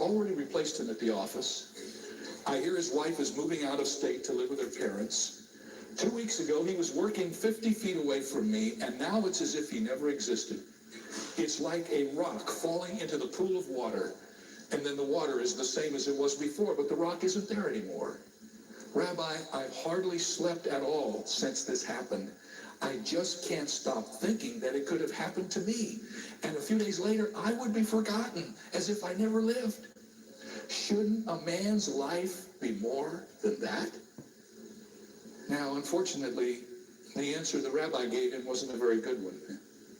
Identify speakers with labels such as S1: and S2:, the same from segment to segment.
S1: already replaced him at the office. I hear his wife is moving out of state to live with her parents. 2 weeks ago, he was working 50 feet away from me, and now it's as if he never existed. It's like a rock falling into the pool of water, and then the water is the same as it was before, but the rock isn't there anymore. Rabbi, I've hardly slept at all since this happened. I just can't stop thinking that it could have happened to me. And a few days later, I would be forgotten, as if I never lived. Shouldn't a man's life be more than that? Now, unfortunately, the answer the rabbi gave him wasn't a very good one.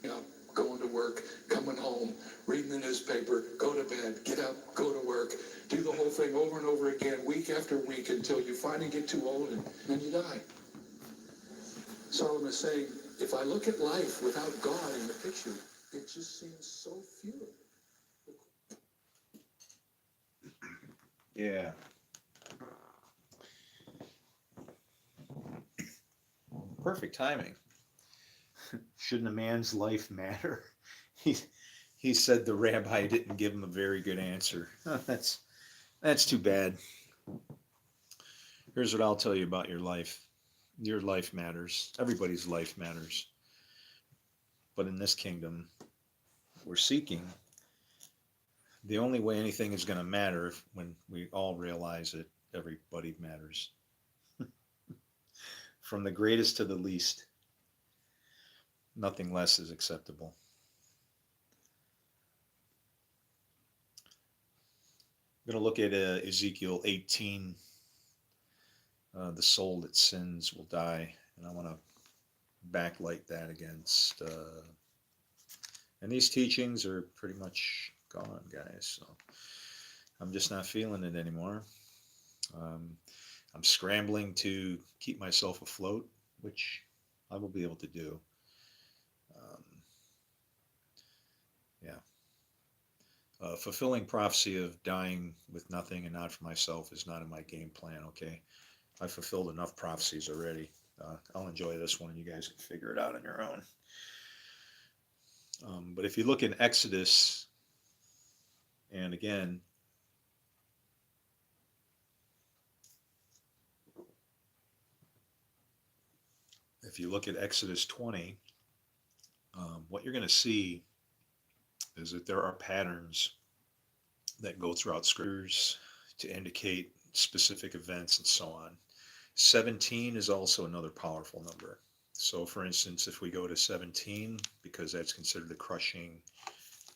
S1: You know, going to work, coming home, reading the newspaper, go to bed, get up, go to work, do the whole thing over and over again, week after week, until you finally get too old and then you die. Solomon is saying, if I look at life without God in the picture, it just seems so futile.
S2: Yeah. Perfect timing. Shouldn't a man's life matter? He said the rabbi didn't give him a very good answer. That's too bad. Here's what I'll tell you about your life. Your life matters. Everybody's life matters. But in this kingdom we're seeking, the only way anything is going to matter is when we all realize that everybody matters. From the greatest to the least, nothing less is acceptable. I'm going to look at Ezekiel 18. The soul that sins will die. And I want to backlight that against... and these teachings are pretty much gone, guys. So I'm just not feeling it anymore. I'm scrambling to keep myself afloat, which I will be able to do. Fulfilling prophecy of dying with nothing and not for myself is not in my game plan, okay? I've fulfilled enough prophecies already. I'll enjoy this one, and you guys can figure it out on your own. But if you look in Exodus, and again, if you look at Exodus 20, what you're going to see is that there are patterns that go throughout scriptures to indicate specific events and so on. 17 is also another powerful number. So for instance, if we go to 17, because that's considered the crushing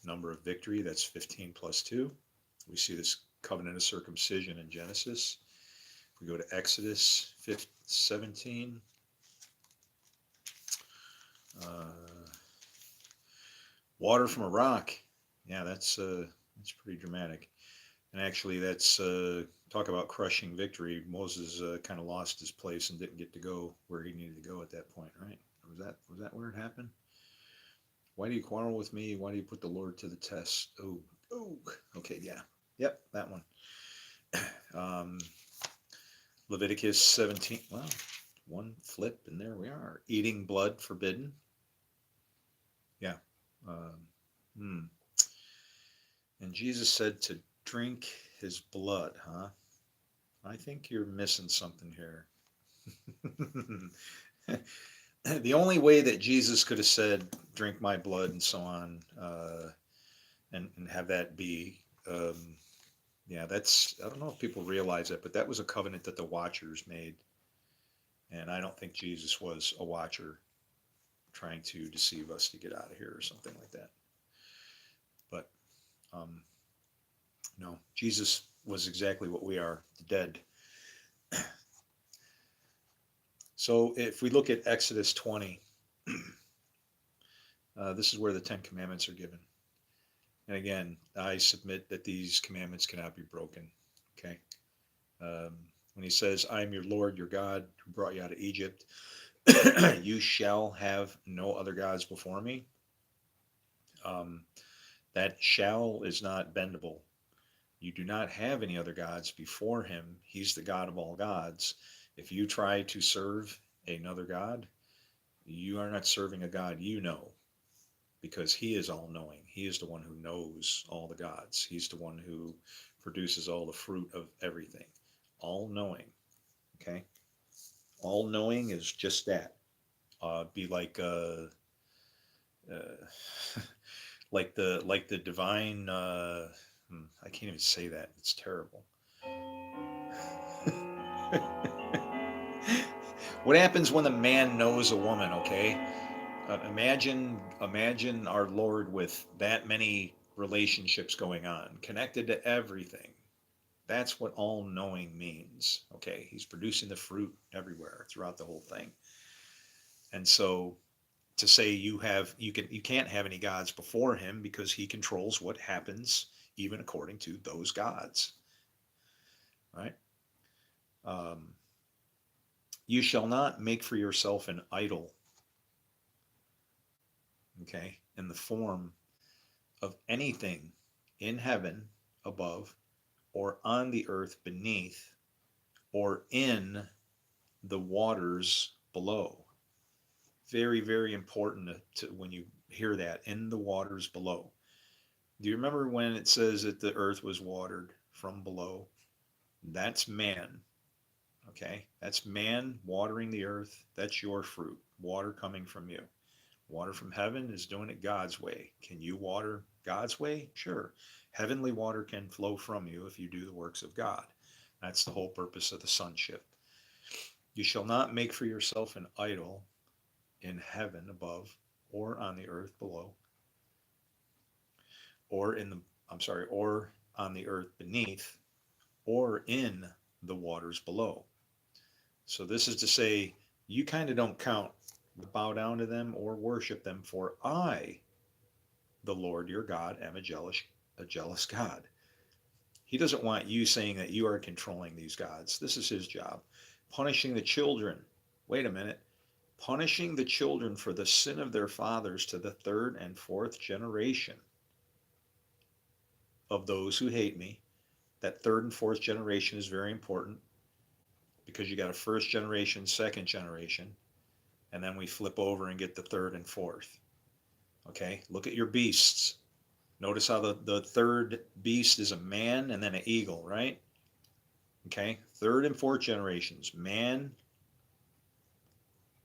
S2: number of victory, that's 15 plus 2. We see this covenant of circumcision in Genesis. If we go to Exodus 17, water from a rock. Yeah, that's pretty dramatic. And actually, that's talk about crushing victory. Moses kind of lost his place and didn't get to go where he needed to go at that point, right? Was that where it happened? Why do you quarrel with me? Why do you put the Lord to the test? Oh, okay, yeah, yep, that one. Leviticus 17. Well, one flip, and there we are. Eating blood forbidden. Yeah. And Jesus said to drink his blood, huh? I think you're missing something here. The only way that Jesus could have said, drink my blood and so on, and have that be, yeah, that's, I don't know if people realize that, but that was a covenant that the Watchers made. And I don't think Jesus was a watcher trying to deceive us to get out of here or something like that. But no, Jesus was exactly what we are, the dead. So if we look at Exodus 20, this is where the 10 commandments are given. And again, I submit that these commandments cannot be broken. Okay. When he says, I am your Lord, your God, who brought you out of Egypt, you shall have no other gods before me. That shall is not bendable. You do not have any other gods before him. He's the God of all gods. If you try to serve another God, you are not serving a God you know. because he is all knowing. He is the one who knows all the gods. He's the one who produces all the fruit of everything. All knowing. Okay? All knowing is just that. Be like uh, like the divine. I can't even say that. It's terrible. What happens when a man knows a woman? Okay, imagine our Lord with that many relationships going on, connected to everything. That's what all knowing means. Okay, he's producing the fruit everywhere throughout the whole thing. And so to say you can't have any gods before him because he controls what happens even according to those gods, right? Um, you shall not make for yourself an idol, okay, in the form of anything in heaven above or on the earth beneath or in the waters below. Very, very important when you hear that, in the waters below. Do you remember when it says that the earth was watered from below? That's man. Okay, that's man watering the earth. That's your fruit, water coming from you. Water from heaven is doing it God's way. Can you water God's way? Sure. Heavenly water can flow from you if you do the works of God. That's the whole purpose of the sonship. You shall not make for yourself an idol in heaven above or on the earth below or in the or on the earth beneath or in the waters below. So this is to say you kind of don't count, bow down to them or worship them, for I, the Lord your God, am a jealous God. He doesn't want you saying that you are controlling these gods. This is his job. Punishing the children. Wait a minute. Punishing the children for the sin of their fathers to the third and fourth generation of those who hate me. That third and fourth generation is very important because you got a first generation, second generation, and then we flip over and get the third and fourth. Okay, look at your beasts. Notice how the third beast is a man and then an eagle, right? Okay, third and fourth generations, man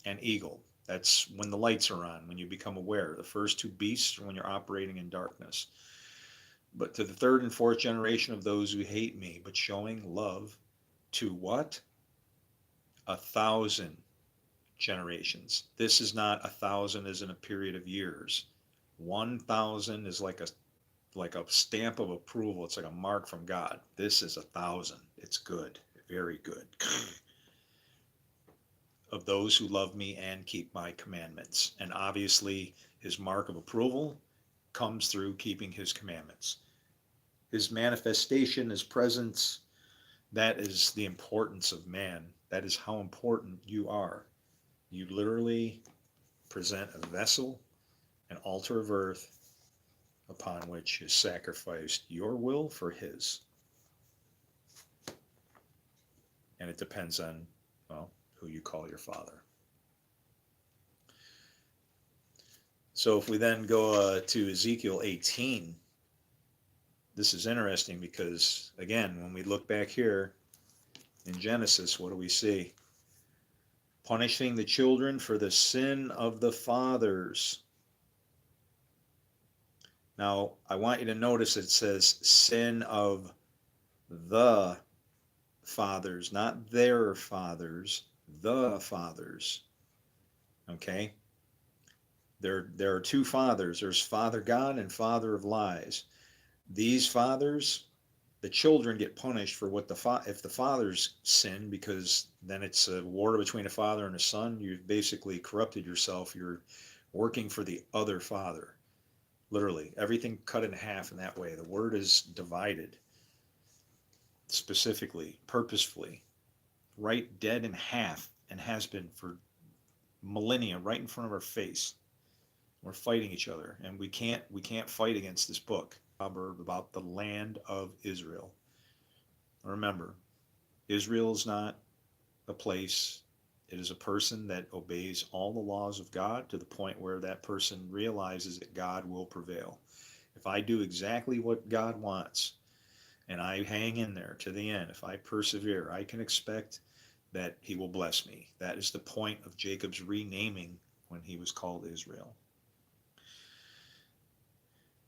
S2: and eagle. That's when the lights are on, when you become aware. The first two beasts are when you're operating in darkness. But to the third and fourth generation of those who hate me, but showing love to what? 1,000 generations. This is not 1,000 as in a period of years. 1,000 is like a stamp of approval. It's like a mark from God. This is 1,000. It's good, very good. Of those who love me and keep my commandments. And obviously, his mark of approval comes through keeping his commandments. His manifestation, his presence, that is the importance of man. That is how important you are. You literally present a vessel, an altar of earth, upon which is sacrificed your will for his. And it depends on, well, who you call your father. So if we then go to Ezekiel 18, this is interesting because, again, when we look back here in Genesis, what do we see? Punishing the children for the sin of the fathers. Now, I want you to notice it says sin of the fathers, not their fathers, the fathers. Okay? There are two fathers. There's Father God and Father of lies. These fathers, the children get punished for what if the fathers sin, because then it's a war between a father and a son. You've basically corrupted yourself. You're working for the other father. Literally, everything cut in half in that way. The word is divided specifically, purposefully, right dead in half, and has been for millennia, right in front of our face. We're fighting each other, and we can't fight against this book. Proverb about the land of Israel. Remember, Israel is not a place. It is a person that obeys all the laws of God to the point where that person realizes that God will prevail. If I do exactly what God wants and I hang in there to the end, if I persevere, I can expect that he will bless me. That is the point of Jacob's renaming when he was called Israel.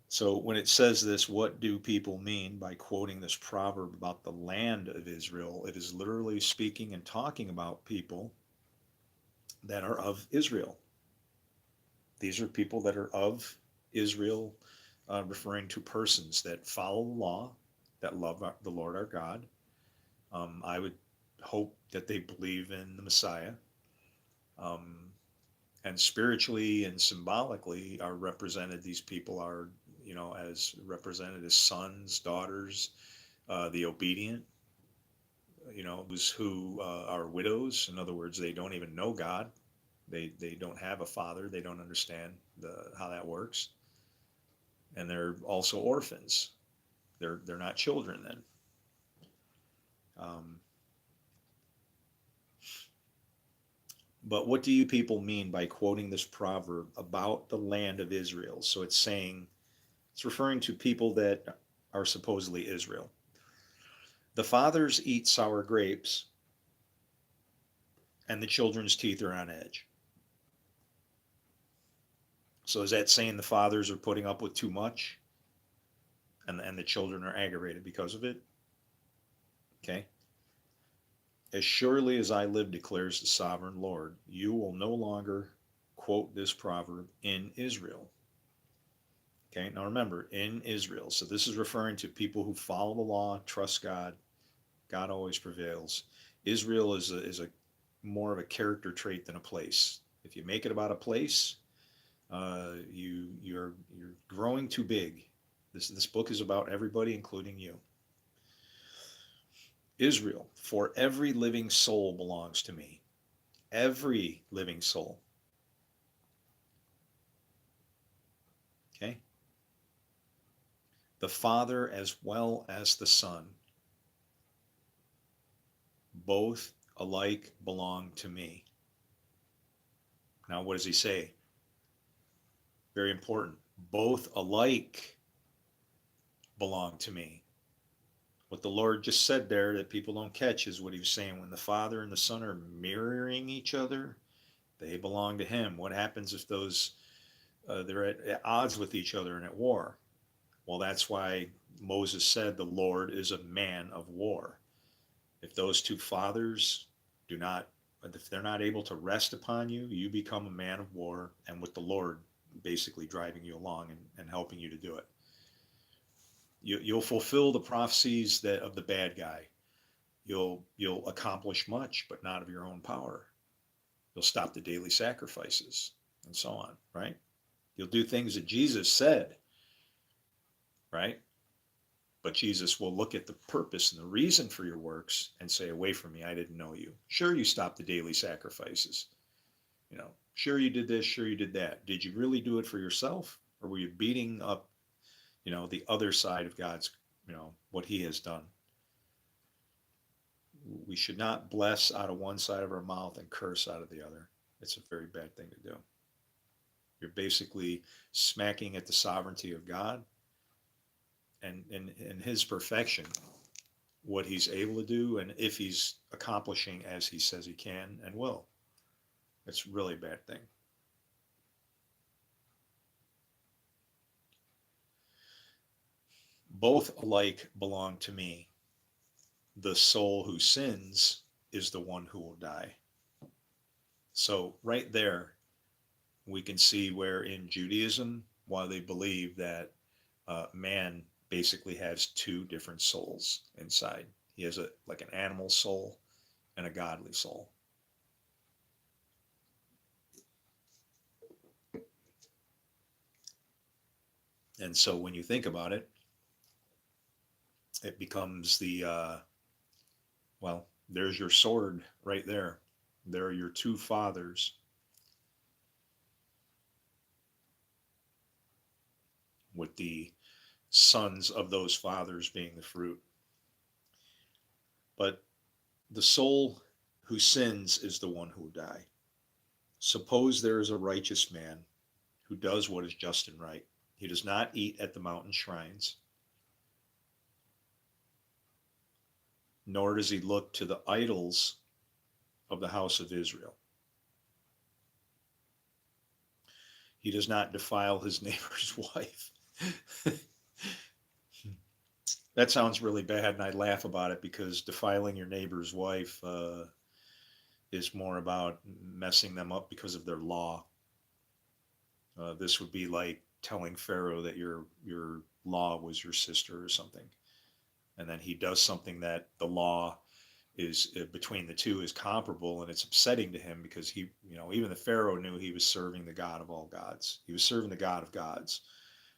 S2: So when it says this, what do people mean by quoting this proverb about the land of Israel? It is literally speaking and talking about people that are of Israel. These are people that are of Israel, referring to persons that follow the law, that love the Lord our God. I would hope that they believe in the Messiah. Um, and spiritually and symbolically are represented, these people are, as represented as sons, daughters, the obedient, those who are widows. In other words, they don't even know God. They don't have a father. They don't understand how that works. And they're also orphans. They're not children then. Um, but what do you people mean by quoting this proverb about the land of Israel? So it's referring to people that are supposedly Israel. The fathers eat sour grapes, and the children's teeth are on edge. So is that saying the fathers are putting up with too much, and the children are aggravated because of it? Okay. As surely as I live, declares the sovereign Lord, you will no longer quote this proverb in Israel. Okay, now remember, in Israel. So this is referring to people who follow the law, trust God. God always prevails. Israel is a more of a character trait than a place. If you make it about a place, you're growing too big. This book is about everybody, including you. Israel, for every living soul belongs to me. Every living soul. Okay? The Father as well as the Son, both alike belong to me. Now, what does he say? Very important. Both alike belong to me. What the Lord just said there that people don't catch is what he was saying. When the Father and the Son are mirroring each other, they belong to him. What happens if they're at odds with each other and at war? Well, that's why Moses said the Lord is a man of war. If those two fathers if they're not able to rest upon you, you become a man of war, and with the Lord basically driving you along and helping you to do it. You'll fulfill the prophecies of the bad guy. You'll accomplish much, but not of your own power. You'll stop the daily sacrifices and so on, right? You'll do things that Jesus said, right? But Jesus will look at the purpose and the reason for your works and say, away from me, I didn't know you. Sure, you stopped the daily sacrifices. Sure you did this, sure you did that. Did you really do it for yourself? Or were you beating up, the other side of God's, what he has done? We should not bless out of one side of our mouth and curse out of the other. It's a very bad thing to do. You're basically smacking at the sovereignty of God and his perfection, what he's able to do, and if he's accomplishing as he says he can and will. It's really a bad thing. Both alike belong to me. The soul who sins is the one who will die. So right there, we can see where in Judaism, while they believe that man basically has two different souls inside. He has like an animal soul and a godly soul. And so when you think about it, it becomes there's your sword right there. There are your two fathers. With the sons of those fathers being the fruit. But the soul who sins is the one who will die. Suppose there is a righteous man who does what is just and right. He does not eat at the mountain shrines, nor does he look to the idols of the house of Israel. He does not defile his neighbor's wife. That sounds really bad, and I laugh about it because defiling your neighbor's wife is more about messing them up because of their law. This would be like telling Pharaoh that your law was your sister or something, and then he does something that the law is between the two is comparable, and it's upsetting to him because he, even the Pharaoh knew he was serving the God of all gods. He was serving the God of gods.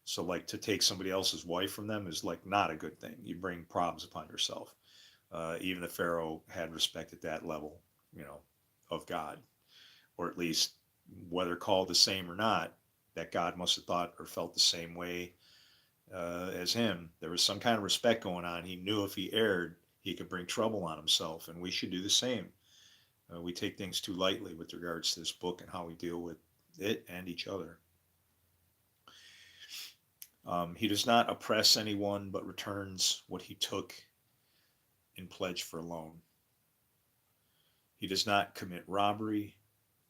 S2: So like to take somebody else's wife from them is like not a good thing. You bring problems upon yourself. Even the Pharaoh had respect at that level, of God, or at least whether called the same or not, that God must have thought or felt the same way as him. There was some kind of respect going on. He knew if he erred, he could bring trouble on himself, and we should do the same. We take things too lightly with regards to this book and how we deal with it and each other. He does not oppress anyone, but returns what he took in pledge for a loan. He does not commit robbery,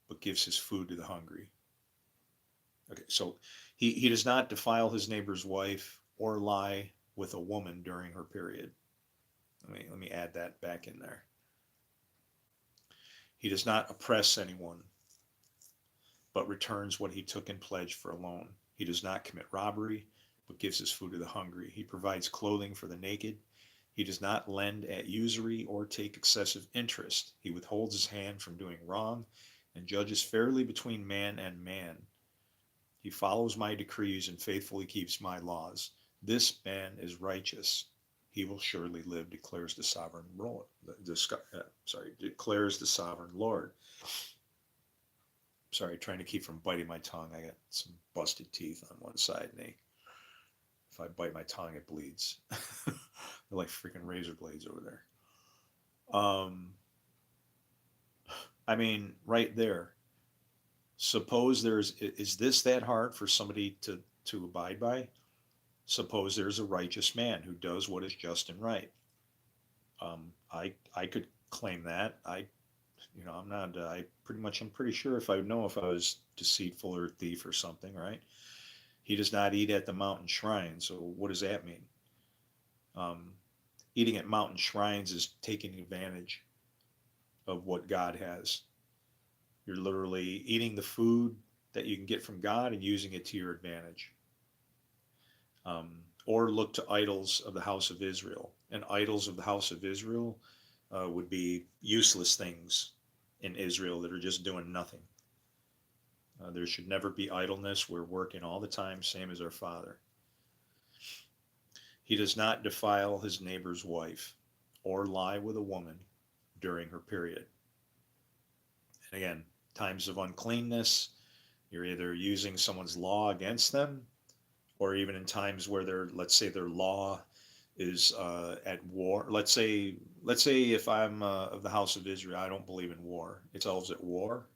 S2: but gives his food to the hungry. Okay, so he does not defile his neighbor's wife or lie with a woman during her period. Let me add that back in there. He does not oppress anyone, but returns what he took in pledge for a loan. He does not commit robbery, but gives his food to the hungry. He provides clothing for the naked. He does not lend at usury or take excessive interest. He withholds his hand from doing wrong and judges fairly between man and man. He follows my decrees and faithfully keeps my laws. This man is righteous. He will surely live, declares the sovereign Lord. Declares the sovereign Lord. Sorry, trying to keep from biting my tongue. I got some busted teeth on one side, and if I bite my tongue, it bleeds. They're like freaking razor blades over there. Right there. Suppose is this that hard for somebody to abide by? Suppose there's a righteous man who does what is just and right. I could claim that. I'm not. I'm pretty sure if I was deceitful or a thief or something, right? He does not eat at the mountain shrine. So what does that mean? Eating at mountain shrines is taking advantage of what God has. You're literally eating the food that you can get from God and using it to your advantage. Or look to idols of the house of Israel. And idols of the house of Israel would be useless things in Israel that are just doing nothing. There should never be idleness. We're working all the time, same as our Father. He does not defile his neighbor's wife or lie with a woman during her period. And again, times of uncleanness, you're either using someone's law against them, or even in times where let's say their law is at war. Let's say if I'm of the house of Israel, I don't believe in war. It's always at war.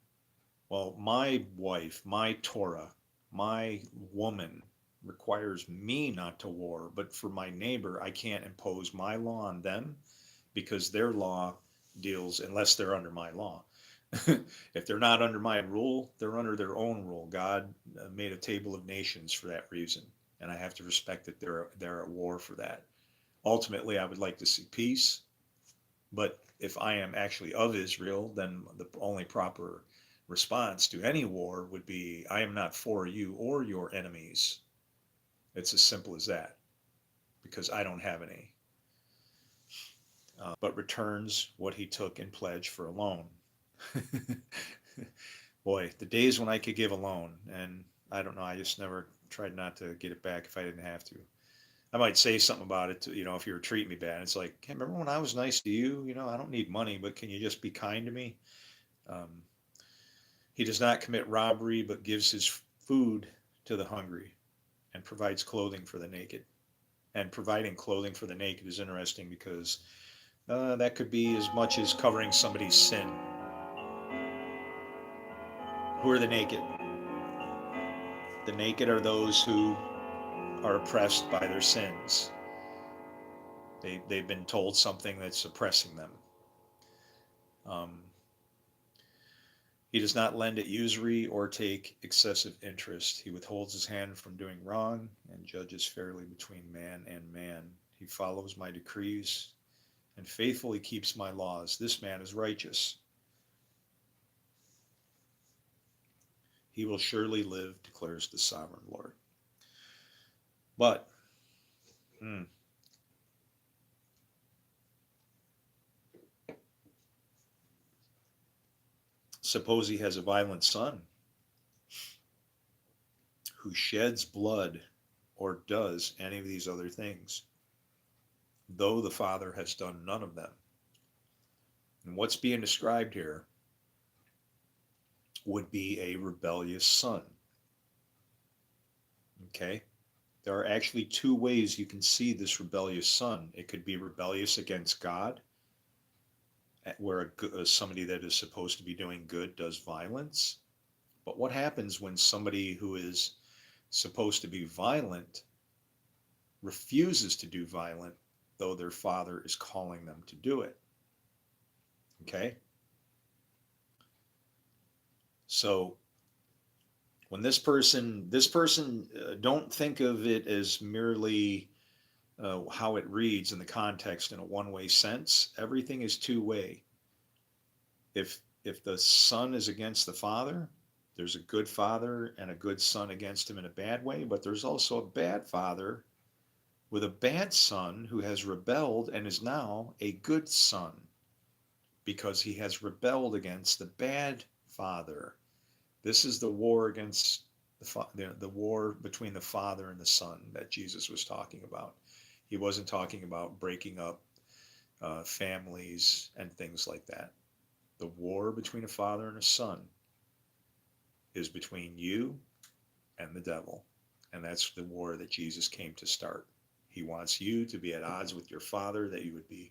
S2: Well, my wife, my Torah, my woman requires me not to war, but for my neighbor, I can't impose my law on them because their law deals, unless they're under my law. If they're not under my rule, they're under their own rule. God made a table of nations for that reason, and I have to respect that they're at war for that. Ultimately, I would like to see peace, but if I am actually of Israel, then the only proper response to any war would be, I am not for you or your enemies. It's as simple as that, because I don't have any. But returns what he took in pledge for a loan. Boy, the days when I could give a loan, and I don't know, I just never tried not to get it back if I didn't have to. I might say something about it, if you were treating me bad. It's like, hey, remember when I was nice to you? I don't need money, but can you just be kind to me? He does not commit robbery, but gives his food to the hungry and provides clothing for the naked. And providing clothing for the naked is interesting because That could be as much as covering somebody's sin. Who are the naked? The naked are those who are oppressed by their sins. They've been told something that's oppressing them. Um, he does not lend at usury or take excessive interest. He withholds his hand from doing wrong and judges fairly between man and man. He follows my decrees and faithfully keeps my laws. This man is righteous. He will surely live, declares the sovereign Lord. But, hmm, suppose he has a violent son who sheds blood or does any of these other things, though the father has done none of them. And what's being described here would be a rebellious son. Okay? There are actually two ways you can see this rebellious son. It could be rebellious against God, where somebody that is supposed to be doing good does violence. But what happens when somebody who is supposed to be violent refuses to do violent, though their father is calling them to do it? Okay? So when this person, don't think of it as merely how it reads in the context in a one-way sense. Everything is two-way. If the son is against the father, there's a good father and a good son against him in a bad way, but there's also a bad father with a bad son who has rebelled and is now a good son because he has rebelled against the bad father. This is the war against the war between the father and the son that Jesus was talking about. He wasn't talking about breaking up families and things like that. The war between a father and a son is between you and the devil. And that's the war that Jesus came to start. He wants you to be at odds with your father, that you would be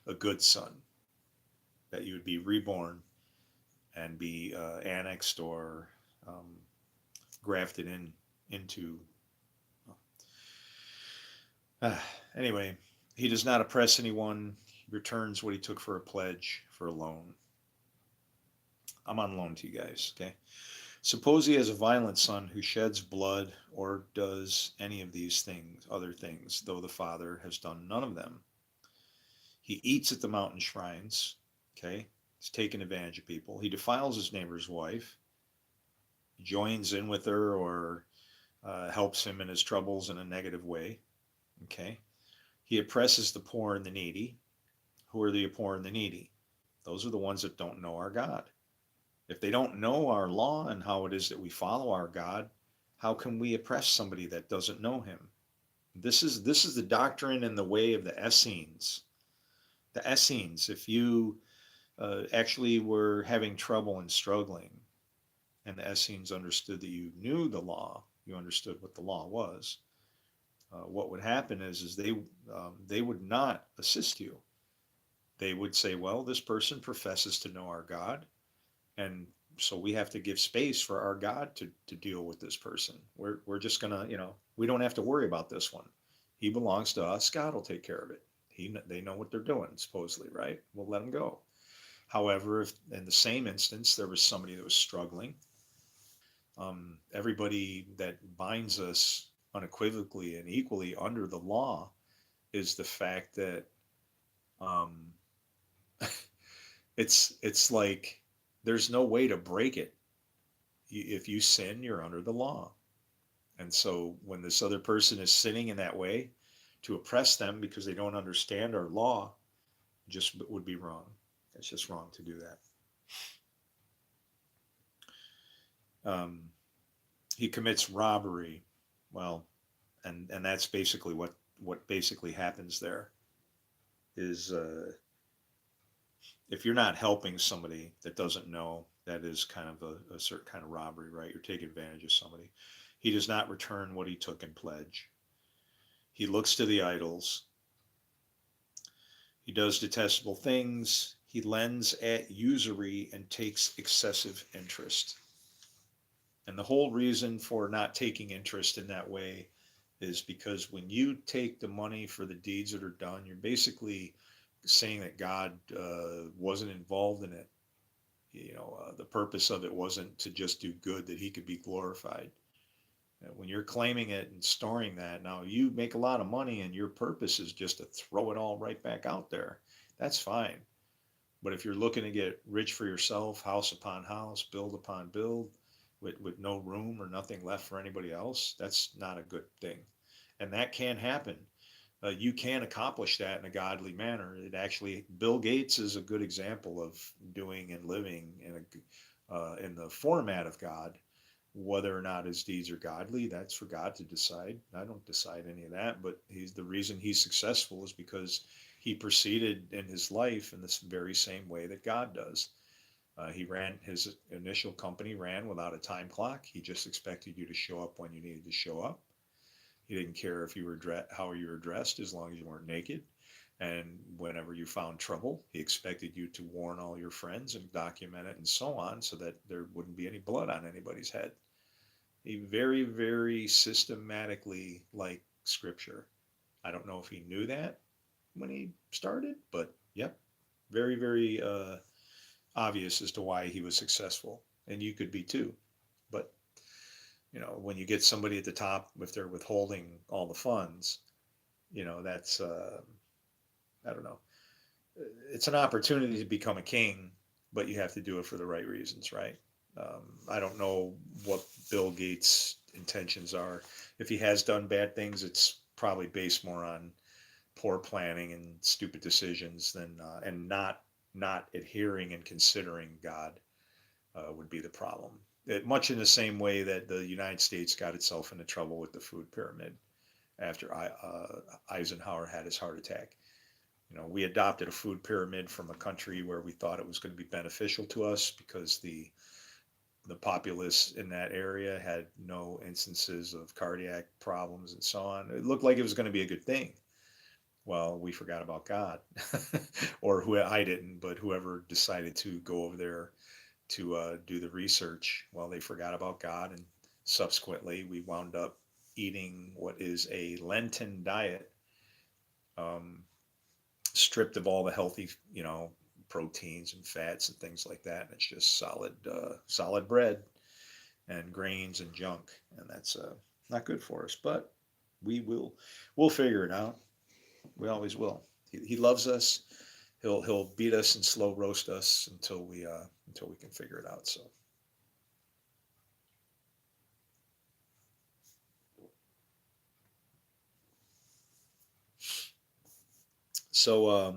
S2: a good son, that you would be reborn and be annexed or um, grafted into. Anyway, he does not oppress anyone. He returns what he took for a pledge, for a loan. I'm on loan to you guys, okay? Suppose he has a violent son who sheds blood or does any of these things, other things, though the father has done none of them. He eats at the mountain shrines, okay? He's taking advantage of people. He defiles his neighbor's wife, joins in with her, or helps him in his troubles in a negative way, okay? He oppresses the poor and the needy. Who are the poor and the needy? Those are the ones that don't know our God. If they don't know our law and how it is that we follow our God, how can we oppress somebody that doesn't know him? This is the doctrine and the way of the Essenes. The Essenes, if you actually were having trouble and struggling, and the Essenes understood that you knew the law, you understood what the law was, what would happen is they would not assist you. They would say, well, this person professes to know our God, and so we have to give space for our God to deal with this person. We're just gonna, we don't have to worry about this one. He belongs to us. God will take care of it. They know what they're doing, supposedly, right? We'll let them go. However, if in the same instance there was somebody that was struggling, everybody that binds us unequivocally and equally under the law is the fact that um, it's like there's no way to break it. If you sin, you're under the law. And so when this other person is sinning in that way, to oppress them because they don't understand our law just would be wrong. It's just wrong to do that. He commits robbery. Well, and that's basically what basically happens there is if you're not helping somebody that doesn't know, that is kind of a certain kind of robbery, right? You're taking advantage of somebody. He does not return what he took in pledge. He looks to the idols. He does detestable things. He lends at usury and takes excessive interest. And the whole reason for not taking interest in that way is because when you take the money for the deeds that are done, you're basically saying that God wasn't involved in it. The purpose of it wasn't to just do good, that he could be glorified. When you're claiming it and storing that, now you make a lot of money and your purpose is just to throw it all right back out there. That's fine. But if you're looking to get rich for yourself, house upon house, build upon build, with no room or nothing left for anybody else, that's not a good thing. And that can happen. You can accomplish that in a godly manner. It actually, Bill Gates is a good example of doing and living in the format of God. Whether or not his deeds are godly, that's for God to decide. I don't decide any of that, but the reason he's successful is because he proceeded in his life in this very same way that God does. He ran his initial company ran without a time clock. He just expected you to show up when you needed to show up. He didn't care if you were how you were dressed as long as you weren't naked. And whenever you found trouble, he expected you to warn all your friends and document it and so on, so that there wouldn't be any blood on anybody's head. He very, very systematically liked scripture. I don't know if he knew that when he started, but yep, very, very obvious as to why he was successful. And you could be too. But, when you get somebody at the top, if they're withholding all the funds, that's, I don't know. It's an opportunity to become a king, but you have to do it for the right reasons, right? I don't know what Bill Gates' intentions are. If he has done bad things, it's probably based more on poor planning and stupid decisions than and not adhering and considering God would be the problem. Much in the same way that the United States got itself into trouble with the food pyramid after Eisenhower had his heart attack. We adopted a food pyramid from a country where we thought it was going to be beneficial to us because the populace in that area had no instances of cardiac problems and so on. It looked like it was going to be a good thing. Well, we forgot about God, or who I didn't, but whoever decided to go over there to do the research, well, they forgot about God, and subsequently we wound up eating what is a Lenten diet, um, stripped of all the healthy, proteins and fats and things like that. And it's just solid bread and grains and junk, and that's not good for us. But we'll figure it out. We always will. He loves us. He'll beat us and slow roast us until we can figure it out. So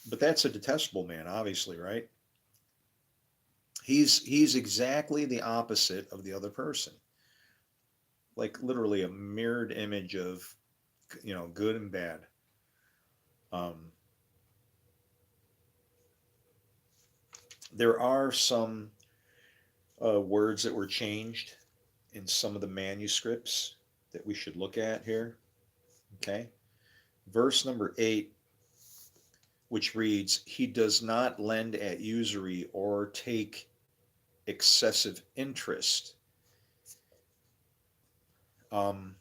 S2: but that's a detestable man, obviously, right? He's exactly the opposite of the other person, like literally a mirrored image of good and bad. Um, there are some words that were changed in some of the manuscripts that we should look at here. Okay, verse number 8, which reads, "He does not lend at usury or take excessive interest." Um,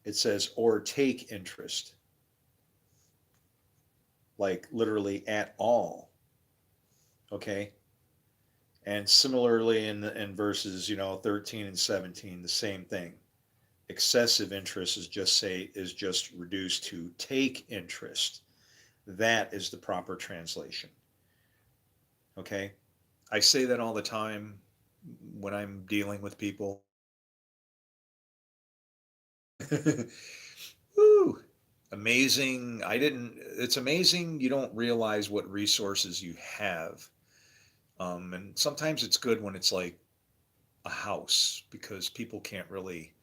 S2: it says, "or take interest," like literally at all. Okay. And similarly in verses 13 and 17, the same thing. Excessive interest is just reduced to take interest. That is the proper translation. Okay. I say that all the time when I'm dealing with people. Woo! Amazing. It's amazing you don't realize what resources you have. And sometimes it's good when it's like a house, because people can't really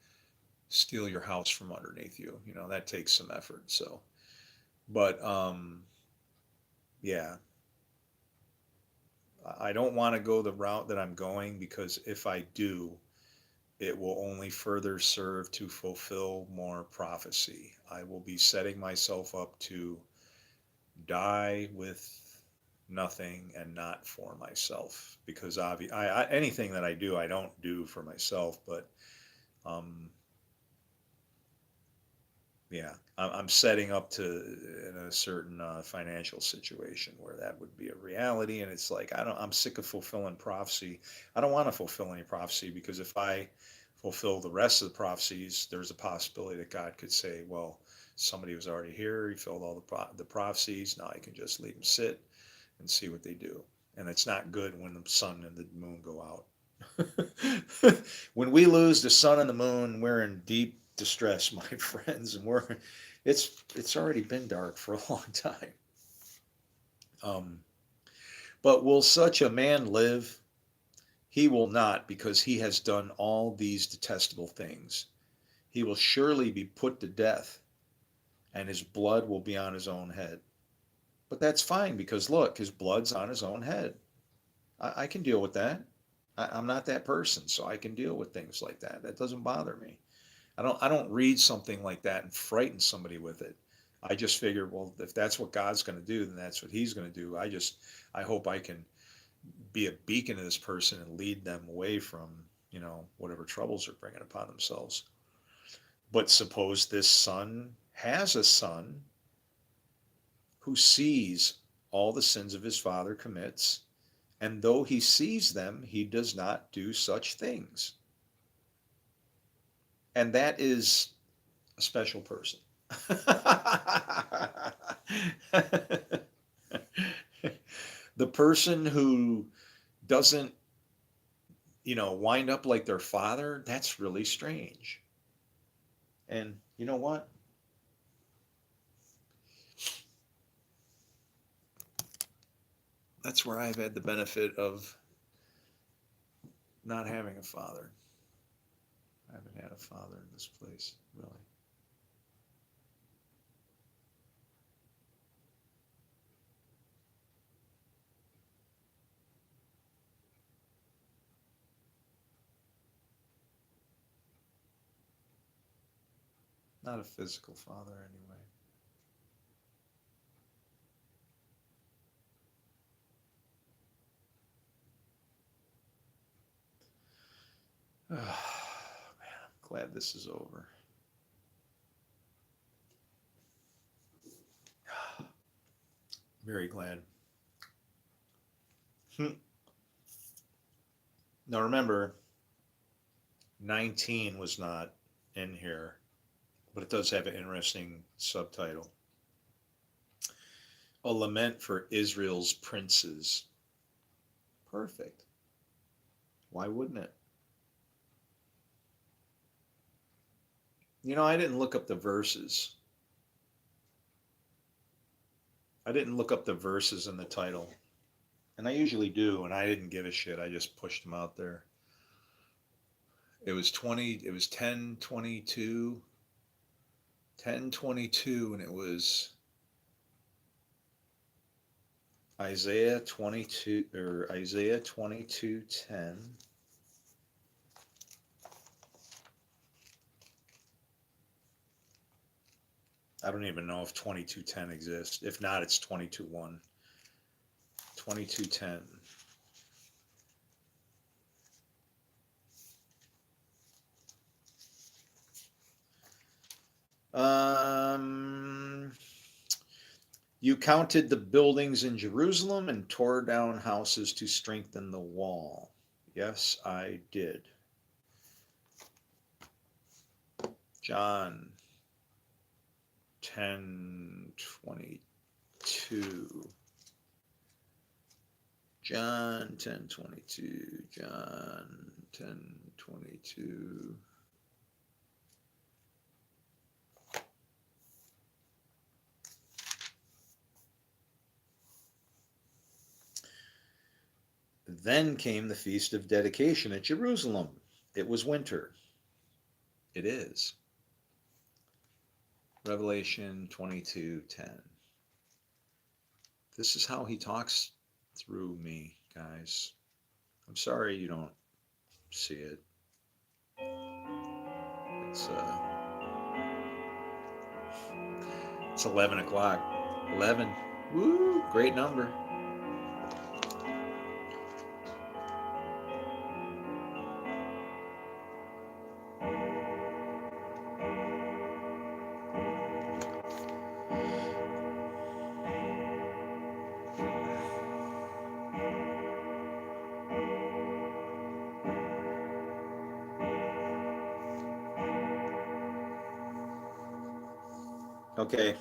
S2: steal your house from underneath you. That takes some effort. So, but yeah, I don't want to go the route that I'm going, because if I do, it will only further serve to fulfill more prophecy. I will be setting myself up to die with nothing and not for myself, because anything that I do, I don't do for myself, but um, yeah, I'm setting up to in a certain financial situation where that would be a reality, and it's like I'm sick of fulfilling prophecy. I don't want to fulfill any prophecy, because if I fulfill the rest of the prophecies, there's a possibility that God could say, well, somebody was already here, he filled all the prophecies, now I can just leave them sit and see what they do. And it's not good when the sun and the moon go out. When we lose the sun and the moon, we're in deep distress, my friends, and it's already been dark for a long time. Um, but will such a man live? He will not, because he has done all these detestable things. He will surely be put to death, and his blood will be on his own head. But that's fine, because look, his blood's on his own head. I can deal with that. I'm not that person, so I can deal with things like that. That doesn't bother me. I don't read something like that and frighten somebody with it. I just figure, well, if that's what God's going to do, then that's what he's going to do. I hope I can be a beacon to this person and lead them away from, whatever troubles they're bringing upon themselves. But suppose this son has a son who sees all the sins of his father commits, and though he sees them, he does not do such things. And that is a special person. The person who doesn't, wind up like their father, that's really strange. And you know what? That's where I've had the benefit of not having a father. I haven't had a father in this place, really. Not a physical father, anyway. Oh, man, I'm glad this is over. Very glad. Now remember, 19 was not in here, but it does have an interesting subtitle. A Lament for Israel's Princes. Perfect. Why wouldn't it? I didn't look up the verses. I didn't look up the verses in the title. And I usually do, and I didn't give a shit. I just pushed them out there. It was 10:22, 10:22, and it was Isaiah 22, or Isaiah 22:10. I don't even know if 22:10 exists. If not, it's 22:1. 22:10. You counted the buildings in Jerusalem and tore down houses to strengthen the wall. Yes, I did. John 10:22. John 10:22. John 10:22. Then came the feast of dedication at Jerusalem. It was winter. It is. Revelation 22:10. This is how he talks through me, guys. I'm sorry you don't see it. It's 11 o'clock. 11. Woo! Great number. Okay.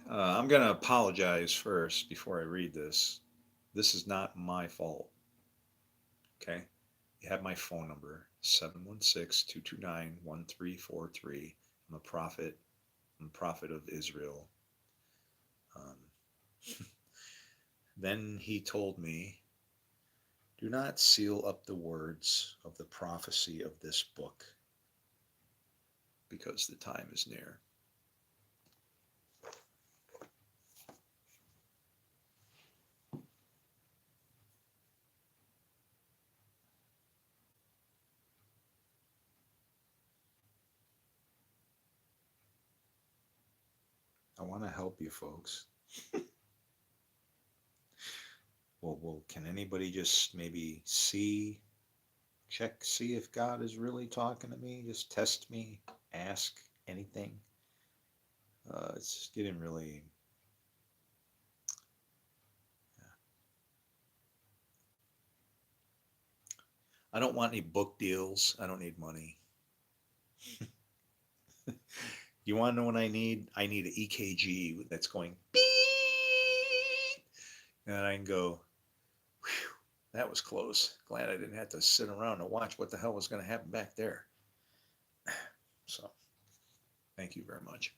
S2: I'm going to apologize first before I read this. This is not my fault. Okay. You have my phone number, 716-229-1343. I'm a prophet. I'm a prophet of Israel. Um, then he told me, do not seal up the words of the prophecy of this book, because the time is near. I want to help you folks. Well, can anybody just maybe see if God is really talking to me? Just test me, ask anything. It's just getting really. I don't want any book deals. I don't need money. You want to know what I need? I need an EKG that's going beep, and I can go, whew, that was close. Glad I didn't have to sit around and watch what the hell was going to happen back there. So, thank you very much.